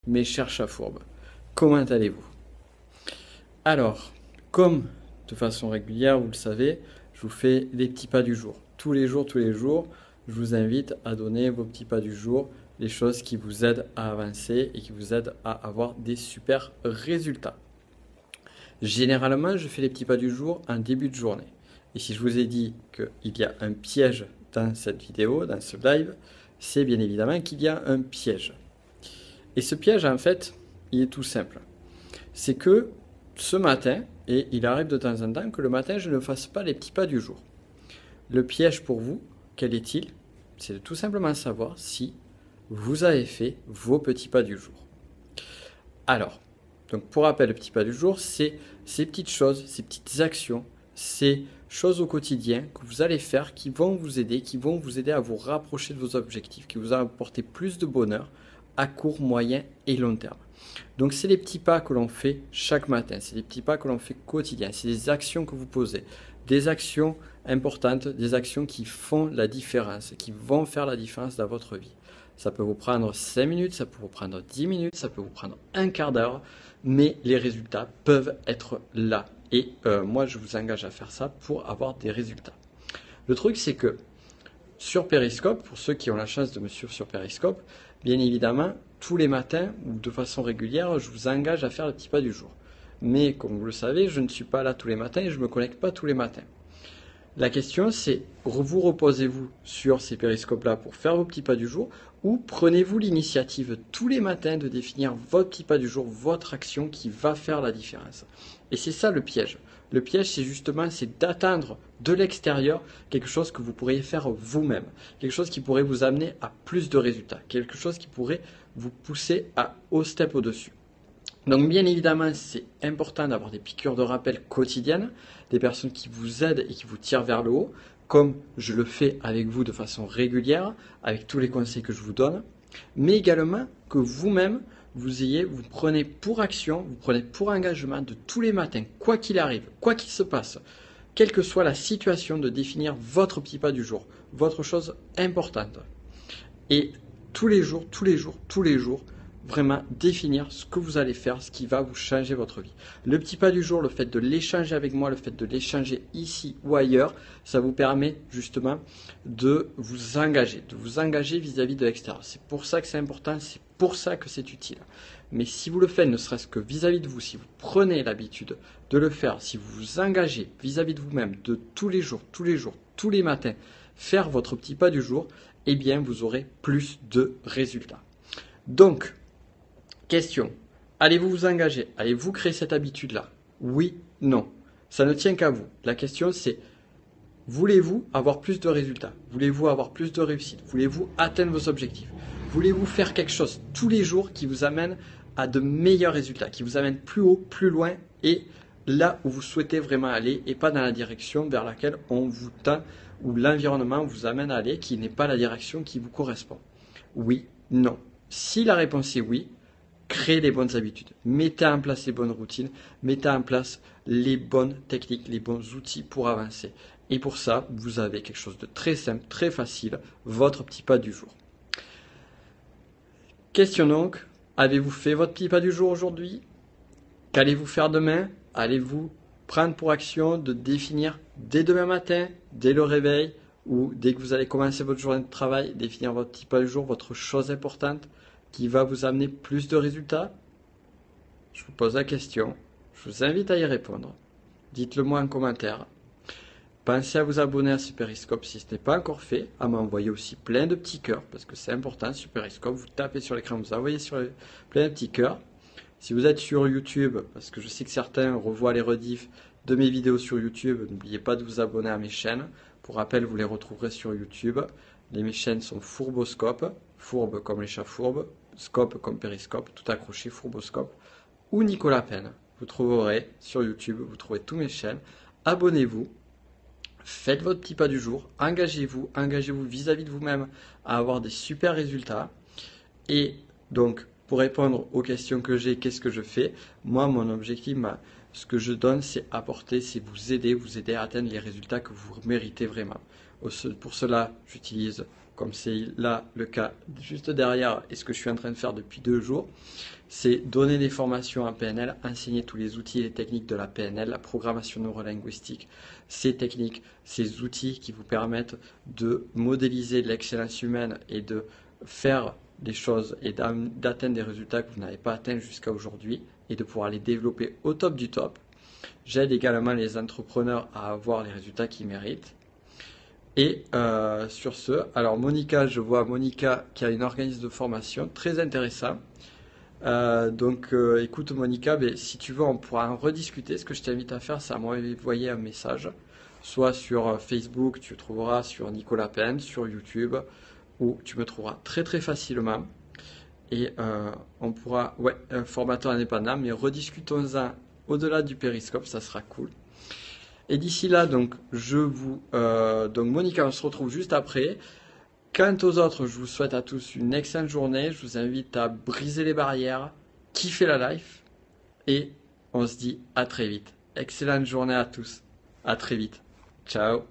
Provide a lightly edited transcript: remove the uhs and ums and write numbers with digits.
Mes chers chats fourbes, comment allez-vous? Alors, comme de façon régulière, vous le savez, je vous fais les petits pas du jour. Tous les jours, je vous invite à donner vos petits pas du jour, les choses qui vous aident à avancer et qui vous aident à avoir des super résultats. Généralement, je fais les petits pas du jour en début de journée. Et si je vous ai dit qu'il y a un piège dans cette vidéo, dans ce live, c'est bien évidemment qu'il y a un piège. Et ce piège, en fait, il est tout simple. C'est que ce matin, et il arrive de temps en temps que le matin, je ne fasse pas les petits pas du jour. Le piège pour vous, quel est-il? C'est de tout simplement savoir si vous avez fait vos petits pas du jour. Alors, donc pour rappel, le petit pas du jour, c'est ces petites choses, ces petites actions, ces choses au quotidien que vous allez faire qui vont vous aider à vous rapprocher de vos objectifs, qui vous apporter plus de bonheur à court, moyen et long terme. Donc c'est les petits pas que l'on fait chaque matin, c'est les petits pas que l'on fait quotidien, c'est des actions que vous posez, des actions importantes, des actions qui font la différence, qui vont faire la différence dans votre vie. Ça peut vous prendre 5 minutes, ça peut vous prendre 10 minutes, ça peut vous prendre un quart d'heure, mais les résultats peuvent être là. Et moi, je vous engage à faire ça pour avoir des résultats. Le truc, c'est que sur Periscope, pour ceux qui ont la chance de me suivre sur Periscope, bien évidemment, tous les matins ou de façon régulière, je vous engage à faire le petit pas du jour. Mais comme vous le savez, je ne suis pas là tous les matins et je ne me connecte pas tous les matins. La question, c'est vous reposez-vous sur ces périscopes-là pour faire vos petits pas du jour ou prenez-vous l'initiative tous les matins de définir votre petit pas du jour, votre action qui va faire la différence. Et c'est ça le piège. Le piège, c'est justement d'attendre de l'extérieur quelque chose que vous pourriez faire vous-même, quelque chose qui pourrait vous amener à plus de résultats, quelque chose qui pourrait vous pousser au step au-dessus. Donc bien évidemment, c'est important d'avoir des piqûres de rappel quotidiennes, des personnes qui vous aident et qui vous tirent vers le haut, comme je le fais avec vous de façon régulière, avec tous les conseils que je vous donne, mais également que vous-même, vous prenez pour action, vous prenez pour engagement de tous les matins, quoi qu'il arrive, quoi qu'il se passe, quelle que soit la situation, de définir votre petit pas du jour, votre chose importante. Et tous les jours, vraiment définir ce que vous allez faire, ce qui va vous changer votre vie. Le petit pas du jour, le fait de l'échanger avec moi, le fait de l'échanger ici ou ailleurs, ça vous permet justement de vous engager vis-à-vis de l'extérieur. C'est pour ça que c'est important, c'est pour ça que c'est utile. Mais si vous le faites, ne serait-ce que vis-à-vis de vous, si vous prenez l'habitude de le faire, si vous vous engagez vis-à-vis de vous-même, de tous les matins, faire votre petit pas du jour, eh bien vous aurez plus de résultats. Donc, question, allez-vous vous engager? Allez-vous créer cette habitude-là? Oui, non. Ça ne tient qu'à vous. La question c'est, voulez-vous avoir plus de résultats? Voulez-vous avoir plus de réussite? Voulez-vous atteindre vos objectifs? Voulez-vous faire quelque chose tous les jours qui vous amène à de meilleurs résultats, qui vous amène plus haut, plus loin et là où vous souhaitez vraiment aller et pas dans la direction vers laquelle on vous tend ou l'environnement vous amène à aller qui n'est pas la direction qui vous correspond? Oui, non. Si la réponse est oui, créez les bonnes habitudes, mettez en place les bonnes routines, mettez en place les bonnes techniques, les bons outils pour avancer. Et pour ça, vous avez quelque chose de très simple, très facile, votre petit pas du jour. Question donc, avez-vous fait votre petit pas du jour aujourd'hui? Qu'allez-vous faire demain? Allez-vous prendre pour action de définir dès demain matin, dès le réveil, ou dès que vous allez commencer votre journée de travail, définir votre petit pas du jour, votre chose importante qui va vous amener plus de résultats? Je vous pose la question, je vous invite à y répondre. Dites-le moi en commentaire. Pensez à vous abonner à ce Periscope si ce n'est pas encore fait, à m'envoyer aussi plein de petits cœurs, parce que c'est important sur Periscope, vous tapez sur l'écran, vous envoyez plein de petits cœurs. Si vous êtes sur YouTube, parce que je sais que certains revoient les rediffs de mes vidéos sur YouTube, n'oubliez pas de vous abonner à mes chaînes. Pour rappel, vous les retrouverez sur YouTube. Mes chaînes sont Fourboscope, fourbe comme les chats fourbes, scope comme Periscope, tout accroché, Fourboscope, ou Nicolas Penn. Vous trouverez sur YouTube, vous trouverez toutes mes chaînes. Abonnez-vous, faites votre petit pas du jour, engagez-vous vis-à-vis de vous-même à avoir des super résultats. Et donc, pour répondre aux questions que j'ai, qu'est-ce que je fais? Moi, mon objectif, ce que je donne, c'est apporter, c'est vous aider à atteindre les résultats que vous méritez vraiment. Pour cela, j'utilise, comme c'est là le cas juste derrière et ce que je suis en train de faire depuis 2 jours, c'est donner des formations en PNL, enseigner tous les outils et les techniques de la PNL, la programmation neurolinguistique, ces techniques, ces outils qui vous permettent de modéliser l'excellence humaine et de faire des choses et d'atteindre des résultats que vous n'avez pas atteints jusqu'à aujourd'hui et de pouvoir les développer au top du top. J'aide également les entrepreneurs à avoir les résultats qu'ils méritent. Et sur ce, alors Monica, je vois Monica qui a une organisme de formation très intéressant. Écoute Monica, si tu veux, on pourra en rediscuter. Ce que je t'invite à faire, c'est à m'envoyer un message, soit sur Facebook, tu le trouveras sur Nicolas Penn, sur YouTube, où tu me trouveras très très facilement. Et on pourra, un formateur indépendant, mais rediscutons-en au-delà du périscope, ça sera cool. Et d'ici là, donc Monica, on se retrouve juste après. Quant aux autres, je vous souhaite à tous une excellente journée. Je vous invite à briser les barrières, kiffer la life. Et on se dit à très vite. Excellente journée à tous. À très vite. Ciao.